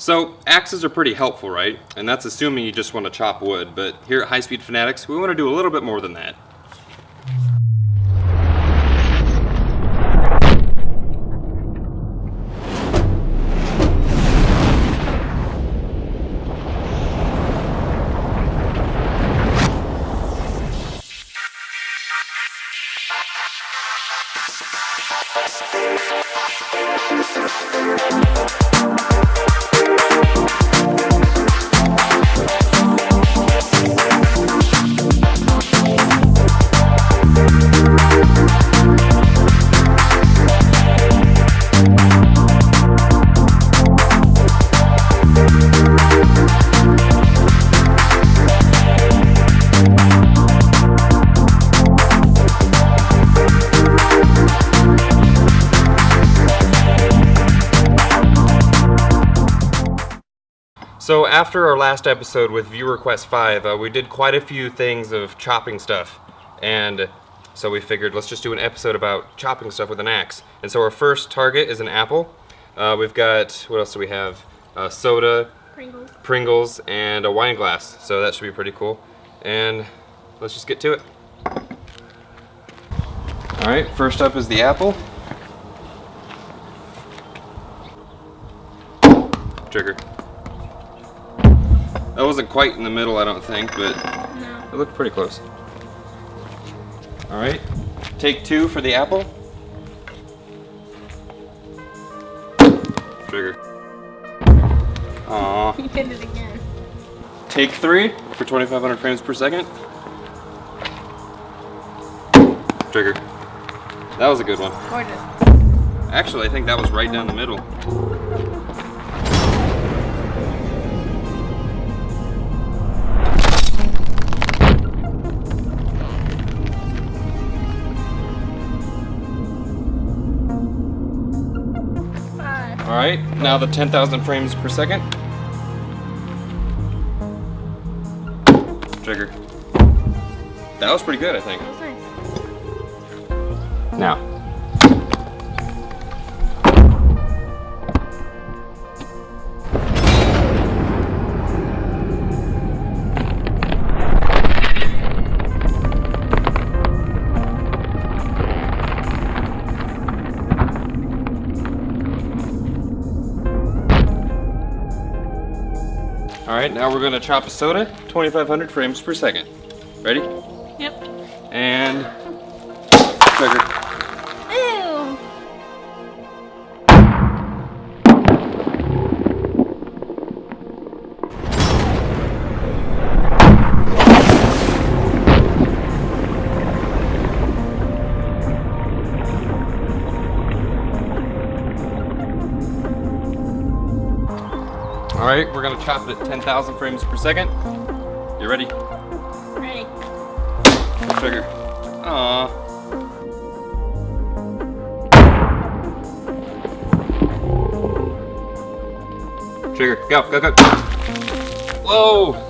So axes are pretty helpful, right? And that's assuming you just want to chop wood, but here at HighSpeedFanatics, we want to do a little bit more than that. So after our last episode with View Request 5, we did quite a few things of chopping stuff, and so we figured let's just do an episode about chopping stuff with an axe. And so our first target is an apple. We've got, what else do we have? Soda, Pringles, and a wine glass. So that should be pretty cool. And let's just get to it. Alright, first up is the apple. Trigger. That wasn't quite in the middle, I don't think, but no. It looked pretty close. Alright, take 2 for the apple. Trigger. Aww. You hit it again. Take 3 for 2,500 frames per second. Trigger. That was a good one. Gorgeous. Actually, I think that was right down the middle. Alright, now the 10,000 frames per second. Trigger. That was pretty good, I think. That was nice. Now. Alright, now we're going to chop a soda, 2,500 frames per second. Ready? Yep. And trigger. Ew! Alright, we're going to chop it at 10,000 frames per second. You ready? Ready. Trigger. Aww. Trigger. Go, go, go. Whoa!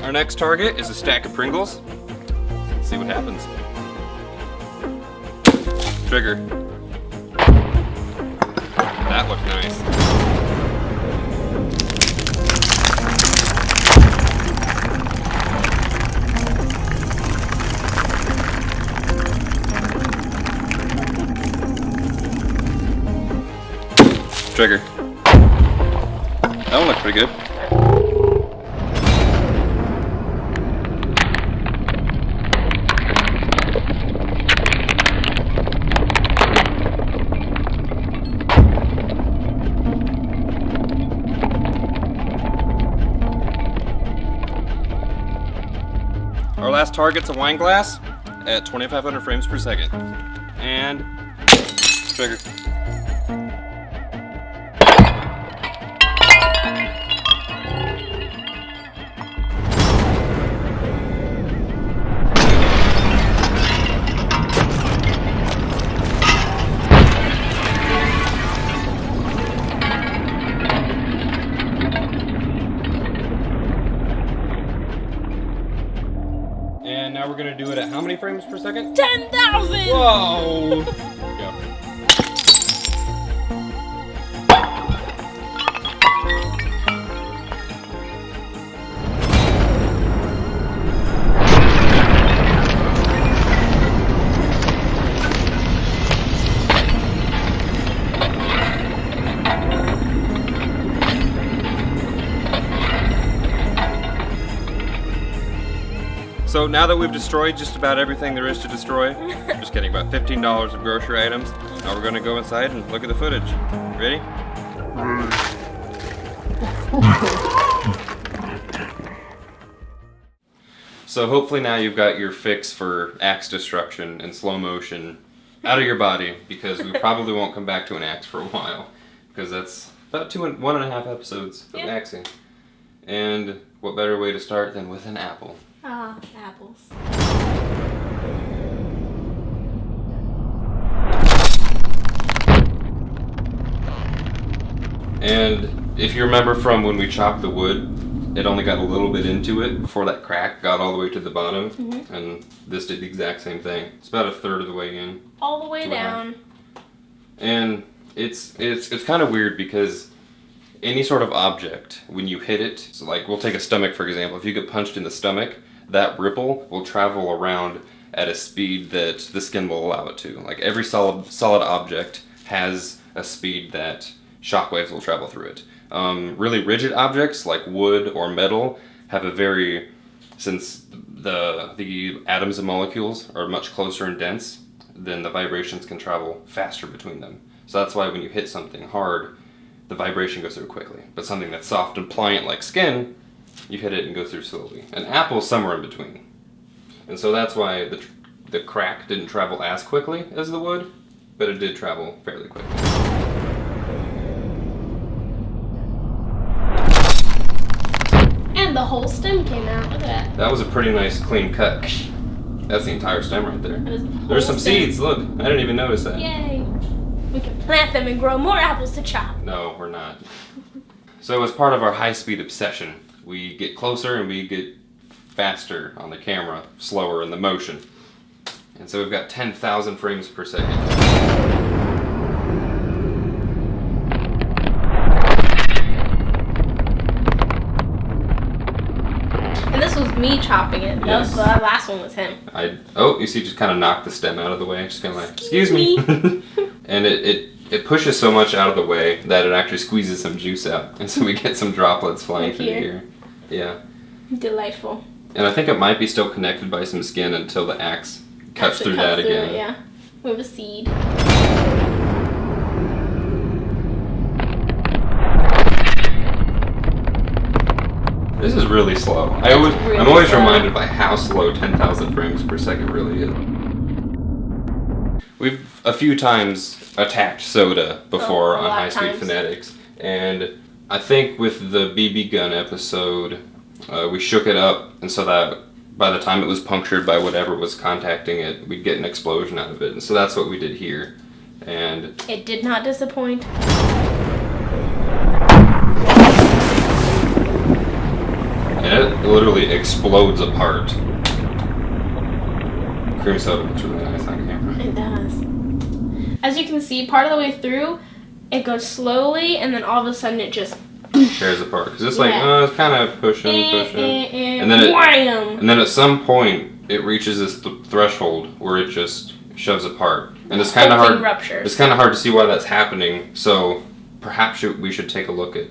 Our next target is a stack of Pringles. Let's see what happens. Trigger. That looked nice. Trigger. That one looked pretty good. Our last target's a wine glass at 2,500 frames per second. And trigger. And now we're gonna do it at how many frames per second? 10,000! Whoa! Go. So now that we've destroyed just about everything there is to destroy, just kidding, about $15 of grocery items, now we're gonna go inside and look at the footage. Ready? So hopefully now you've got your fix for axe destruction in slow motion out of your body, because we probably won't come back to an axe for a while, because that's about 1.5 episodes of axing. And what better way to start than with an apple? Ah, apples. And if you remember from when we chopped the wood, it only got a little bit into it before that crack got all the way to the bottom. And this did the exact same thing. It's about 1/3 of the way in. All the way down. And it's kind of weird because any sort of object, when you hit it, so like we'll take a stomach for example, if you get punched in the stomach, that ripple will travel around at a speed that the skin will allow it to. Like every solid object has a speed that shockwaves will travel through it. Really rigid objects like wood or metal have a very, since the atoms and molecules are much closer and dense, then the vibrations can travel faster between them. So that's why when you hit something hard, the vibration goes through quickly. But something that's soft and pliant like skin, you hit it and go through slowly. An apple is somewhere in between. And so that's why the crack didn't travel as quickly as the wood, but it did travel fairly quickly. And the whole stem came out. Look at that. That was a pretty nice clean cut. That's the entire stem right there. That is the whole There's some stem. seeds, look. I didn't even notice that. Yay. We can plant them and grow more apples to chop. No, we're not. So as part of our high-speed obsession, we get closer and we get faster on the camera, slower in the motion. And so we've got 10,000 frames per second. And this was me chopping it. Yes. The last one was him. Oh, you see, just kind of knocked the stem out of the way. Just kind of like, excuse me. And it pushes so much out of the way that it actually squeezes some juice out. And so we get some droplets flying Right through the here. air. Yeah. Delightful. And I think it might be still connected by some skin until the axe cuts Actually through that it, again. yeah. We have a seed. This is really slow. Really I'm always slow. reminded by how slow 10,000 frames per second really is. We've a few times attacked soda before a on lot of times. HighSpeedFanatics, and I think with the BB gun episode, we shook it up, and so that by the time it was punctured by whatever was contacting it, we'd get an explosion out of it. And so that's what we did here. And It did not disappoint. it literally explodes apart. Cream soda looks really nice on camera. It does. As you can see, part of the way through, it goes slowly, and then all of a sudden it just Tears apart. Cause it's like, Yeah. it's kind of pushing. and then wham! And then at some point, it reaches this threshold where it just shoves apart, and it's kind of Whole thing hard. ruptures. It's kind of hard to see why that's happening. So perhaps we should take a look at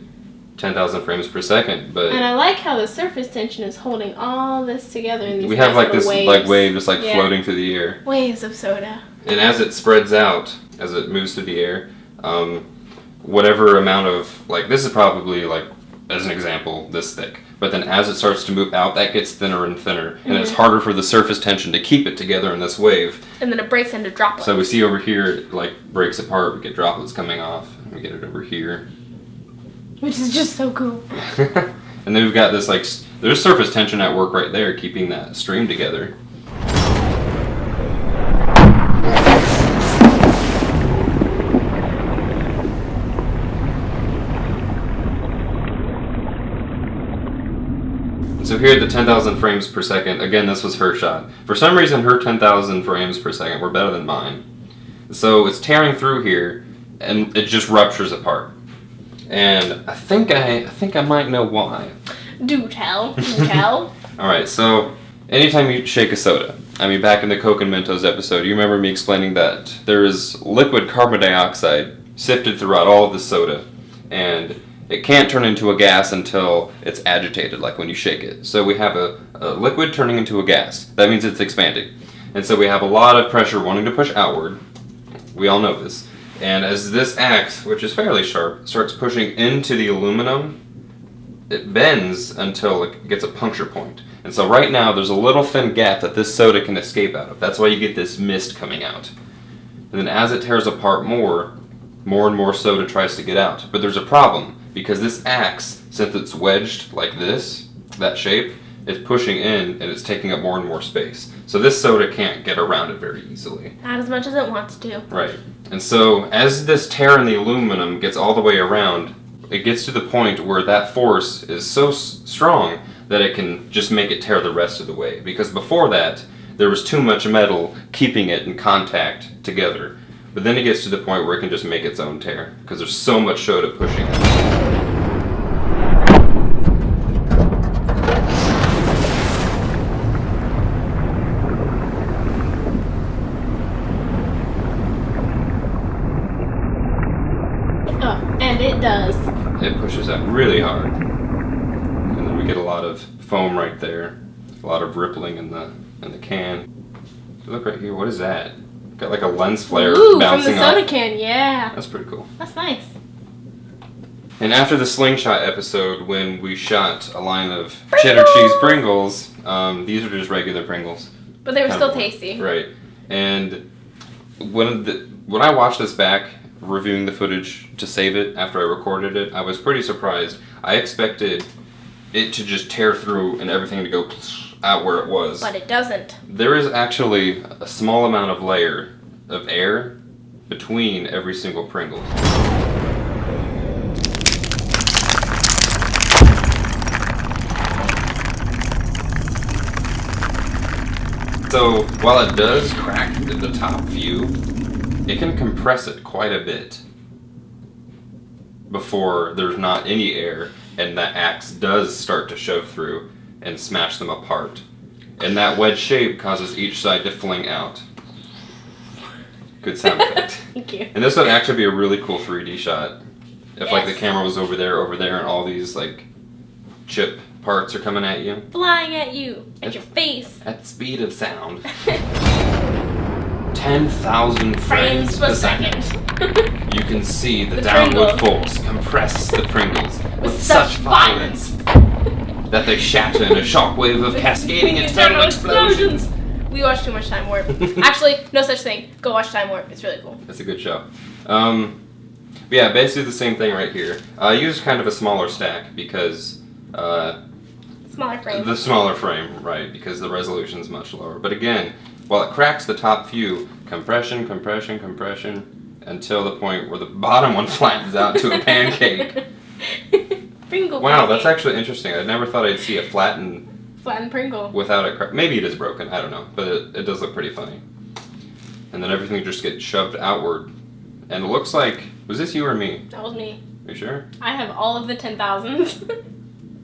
10,000 frames per second. But And I like how the surface tension is holding all this together in these we have nice like this little like wave just like Yeah. floating through the air, Waves of soda. and as it spreads out, as it moves through the air, whatever amount of like this is probably like, as an example, this thick. But then as it starts to move out, that gets thinner and thinner, and it's harder for the surface tension to keep it together in this wave. And then it breaks into droplets. So we see over here, it like breaks apart, we get droplets coming off, we get it over here. Which is just so cool. And then we've got this like, there's surface tension at work right there, keeping that stream together. So So here at the 10,000 frames per second, again, this was her shot. For some reason, her 10,000 frames per second were better than mine. So it's tearing through here, and it just ruptures apart. And I think I might know why. Do tell. Do tell. All right, so anytime you shake a soda, I mean, back in the Coke and Mentos episode, you remember me explaining that there is liquid carbon dioxide sifted throughout all of the soda, and it can't turn into a gas until it's agitated, like when you shake it. So we have a liquid turning into a gas. That means it's expanding. And so we have a lot of pressure wanting to push outward. We all know this. And as this axe, which is fairly sharp, starts pushing into the aluminum, it bends until it gets a puncture point. And so right now there's a little thin gap that this soda can escape out of. That's why you get this mist coming out. And then as it tears apart more and more soda tries to get out. But there's a problem, because this axe, since it's wedged like this, that shape, is pushing in and it's taking up more and more space. So this soda can't get around it very easily. Not as much as it wants to. Right. And so as this tear in the aluminum gets all the way around, it gets to the point where that force is so strong that it can just make it tear the rest of the way. Because before that, there was too much metal keeping it in contact together. But then it gets to the point where it can just make its own tear, because there's so much soda pushing it. Oh, and it does. It pushes out really hard. And then we get a lot of foam right there. A lot of rippling in the can. Look right here, what is that? Got like a lens flare bouncing from the soda off. can, yeah. That's pretty cool. That's nice. And after the slingshot episode, when we shot a line of cheddar cheese Pringles, these are just regular Pringles. But they were Kind still of tasty. Right. And when I watched this back, reviewing the footage to save it after I recorded it, I was pretty surprised. I expected it to just tear through and everything to go out where it was. But it doesn't. There is actually a small amount of layer of air between every single Pringle. So while it does crack the top view, it can compress it quite a bit before there's not any air and that axe does start to shove through and smash them apart. And that wedge shape causes each side to fling out. Good sound effect. Thank you. And this would actually be a really cool 3D shot. If like the Yes. camera was over there, and all these like chip parts are coming at you. Flying at you, at your face. At the speed of sound. 10,000 frames per second. You can see the downward force compress the Pringles with such violence that they shatter in a shockwave of cascading internal explosions. We watched too much Time Warp. Actually, no such thing. Go watch Time Warp. It's really cool. It's a good show. But yeah, basically the same thing right here. I used kind of a smaller stack because Smaller frame. the smaller frame, right? Because the resolution is much lower. But again, while it cracks the top view, compression, compression, compression, until the point where the bottom one flattens out to a pancake. Pringle. Wow, pancake. that's actually interesting. I never thought I'd see a flattened Pringle. without it. Maybe it is broken. I don't know, but it does look pretty funny. And then everything just gets shoved outward, and it looks like, was this you or me? That was me. Are you sure? I have all of the 10,000s.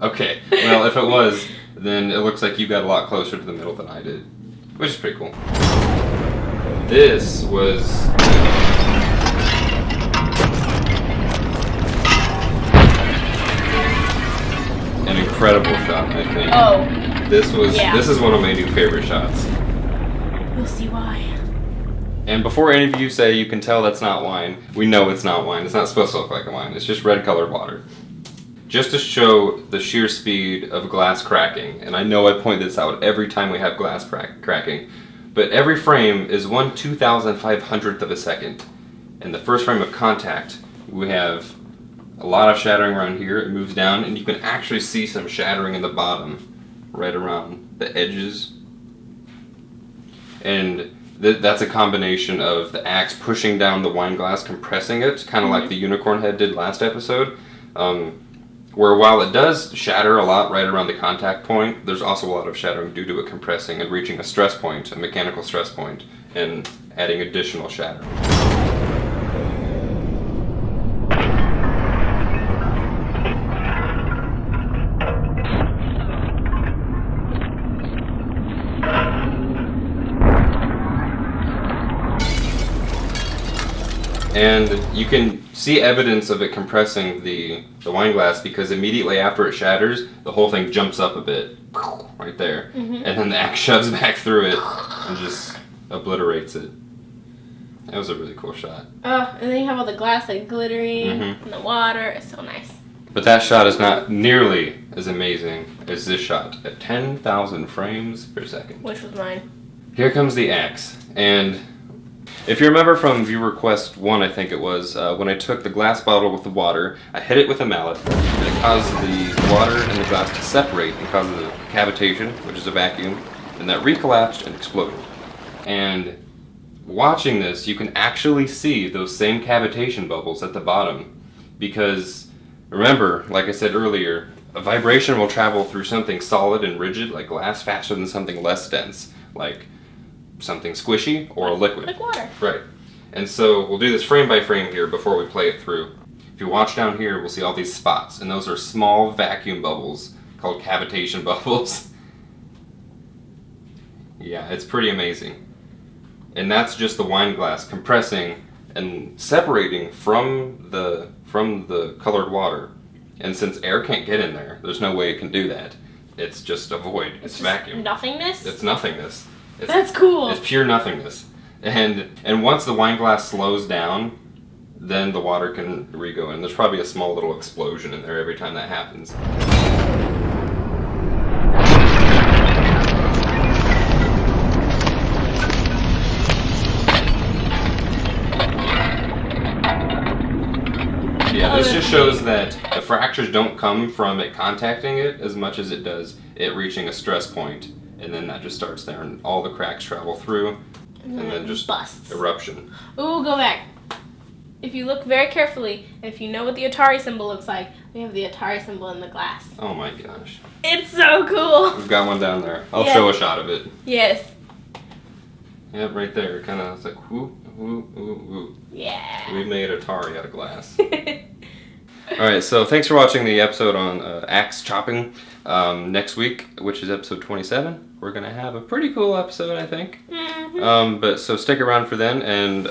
Okay. Well, if it was, then it looks like you got a lot closer to the middle than I did, which is pretty cool. This was an incredible shot, I think. Oh. This is one of my new favorite shots. You'll see why. And before any of you say you can tell that's not wine, we know it's not wine. It's not supposed to look like a wine. It's just red colored water. Just to show the sheer speed of glass cracking, and I know I point this out every time we have glass cracking, but every frame is 1/2500th of a second. In the first frame of contact, we have a lot of shattering around here. It moves down, and you can actually see some shattering in the bottom, right around the edges. And that's a combination of the axe pushing down the wine glass, compressing it, kind of like the unicorn head did last episode. where while it does shatter a lot right around the contact point, there's also a lot of shattering due to it compressing and reaching a stress point, a mechanical stress point, and adding additional shattering. And you can see evidence of it compressing the wine glass because immediately after it shatters, the whole thing jumps up a bit, right there. And then the axe shoves back through it and just obliterates it. That was a really cool shot. Oh, and then you have all the glass like glittering in the water. It's so nice. But that shot is not nearly as amazing as this shot at 10,000 frames per second. Which was mine. Here comes the axe. And if you remember from viewer request 1, I think it was, when I took the glass bottle with the water, I hit it with a mallet, and it caused the water and the glass to separate and cause a cavitation, which is a vacuum, and that recollapsed and exploded. And watching this, you can actually see those same cavitation bubbles at the bottom, because remember, like I said earlier, a vibration will travel through something solid and rigid like glass faster than something less dense, like something squishy or a liquid. Like water. Right. And so we'll do this frame by frame here before we play it through. If you watch down here, we'll see all these spots, and those are small vacuum bubbles called cavitation bubbles. Yeah, it's pretty amazing. And that's just the wine glass compressing and separating from the colored water. And since air can't get in there, there's no way it can do that. It's just a void. It's vacuum. Nothingness? It's nothingness. That's cool. It's pure nothingness. And once the wine glass slows down, then the water can re-go in. There's probably a small little explosion in there every time that happens. Yeah, this just shows that the fractures don't come from it contacting it as much as it does it reaching a stress point, and then that just starts there, and all the cracks travel through, and then just busts. Eruption. Ooh, go back. If you look very carefully, and if you know what the Atari symbol looks like, we have the Atari symbol in the glass. Oh my gosh. It's so cool. We've got one down there. I'll Yes. show a shot of it. Yes. Yep, right there. Kind of, it's like, whoo, whoo, whoo, whoo. Yeah. We made Atari out of glass. Alright, so thanks for watching the episode on axe chopping. Next week, which is episode 27, we're going to have a pretty cool episode, I think. But so stick around for then, and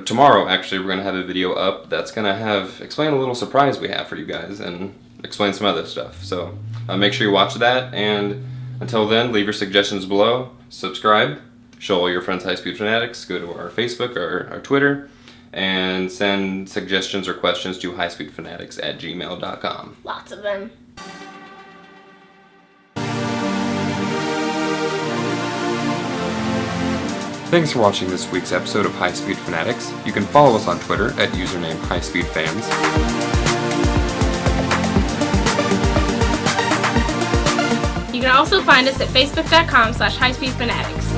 tomorrow, actually, we're going to have a video up that's going to explain a little surprise we have for you guys, and explain some other stuff. So make sure you watch that, and until then, leave your suggestions below, subscribe, show all your friends HighSpeedFanatics, go to our Facebook or our Twitter, and send suggestions or questions to HighSpeedFanatics@gmail.com. Lots of them. Thanks for watching this week's episode of High Speed Fanatics. You can follow us on Twitter at username HighSpeedFans. You can also find us at facebook.com/HighSpeedFanatics.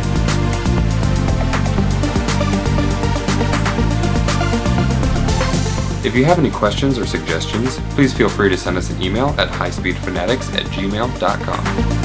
If you have any questions or suggestions, please feel free to send us an email at highspeedfanatics@gmail.com.